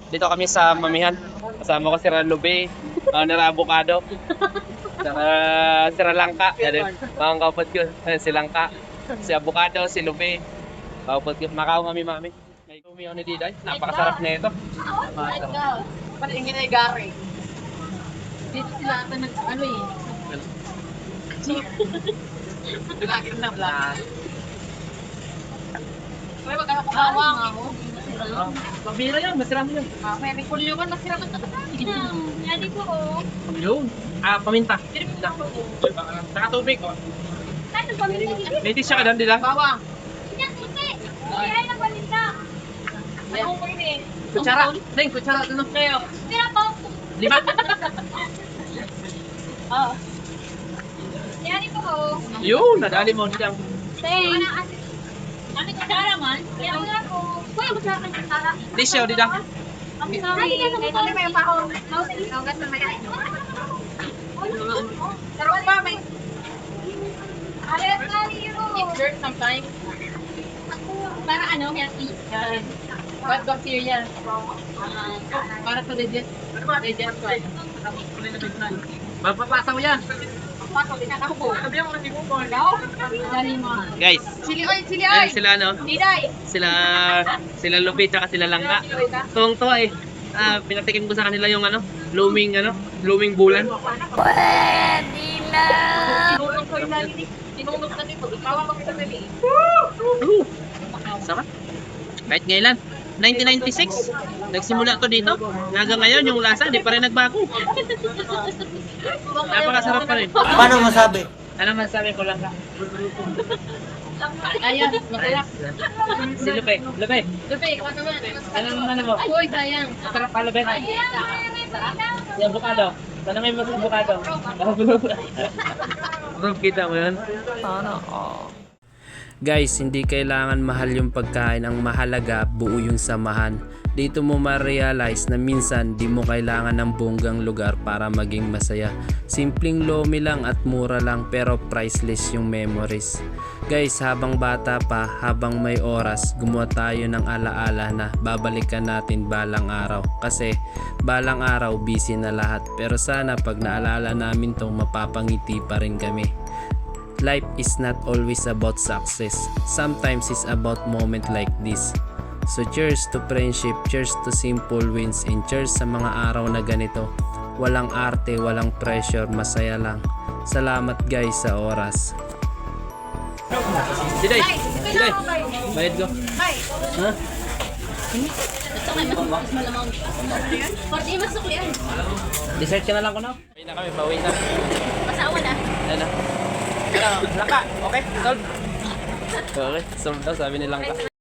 Dito kami sa Mamihan. Kasama ko si Ranlube, Nara Avocado, saka si Langka. Yan din. Mga kaupad ko. Si Langka, si Avocado, si Lube. Kaupad ko. Makao mami. May kumiyaw ni Diday. Napakasarap na ito. Pati yung ginay-gari. Dito sila ata ano eh. Lagi na vlog. Kaya magkano kumawang ako. Pabira yan, masarap yan. May repolyo man, masira man tatatabi. Yadi ko oh. Yun. Paminta. Saka tubig. Ano ba may May tisya ka doon, di lang? Bawang. Hindi. Kaya lang balita. Ano ko yun eh. Kutsara. Neng, kutsara. Ano kayo? Kaya pa. 5. Oo. Yadi ko oh. Yun, nadali mo siyang. Thanks. Ano ko tara man? Kaya wala ko. Kuya mo sa akin tara. Tisya, di lang? Kami sorry. Kaya may pa ako. Naugat na may Pero pa may Alet na niyo. dessert sometimes. Para ano, healthy. Yan. What bacteria? Para sa digest. Digest ko. Mapapasa mo yan. Pasok din ako po. Sabi mo hindi ko po. Dali mo. Guys, Sili oy. ayun sila no? Diday. Sila Lupi tsaka sila Langka. Tuwang-tuwa eh. Pinatikim ko sa kanila yung blooming bulan. Tinulog na din. Pagkawa ko sa nali. Sama? Kahit ngailan? 1996? Nagsimula to dito. Hanggang ngayon yung lasa, di pa rin nagbago. Napakasarap pa rin. Paano masabi? Ano masabi ko lang ka? Ayan, masarap. Si Lupe. Lupe, Lupe, ikaw naman. ano mo? Uy, sayang. Masarap pa Lupe. Si Avocado. Tanongin mo si Avocado. Proof kita mo yun? Guys, hindi kailangan mahal yung pagkain. Ang mahalaga, buo yung samahan. Dito mo ma-realize na minsan di mo kailangan ng bonggang lugar para maging masaya. Simpleng lomi lang at mura lang pero priceless yung memories. Guys, habang bata pa, habang may oras, gumawa tayo ng alaala na babalikan natin balang araw. Kasi balang araw busy na lahat. Pero sana pag naalala namin tong mapapangiti pa rin kami. Life is not always about success. Sometimes it's about moment like this. So cheers to friendship, cheers to simple wins, and cheers sa mga araw na ganito. Walang arte, walang pressure, masaya lang. Salamat guys sa oras. Diday, bayad ko. Ha? Dessert ka na lang ko na. Bawi na kami, bawi na. Masawa na. Ano? Langka, okay? Solve? Okay, solve daw sabi ni Langka.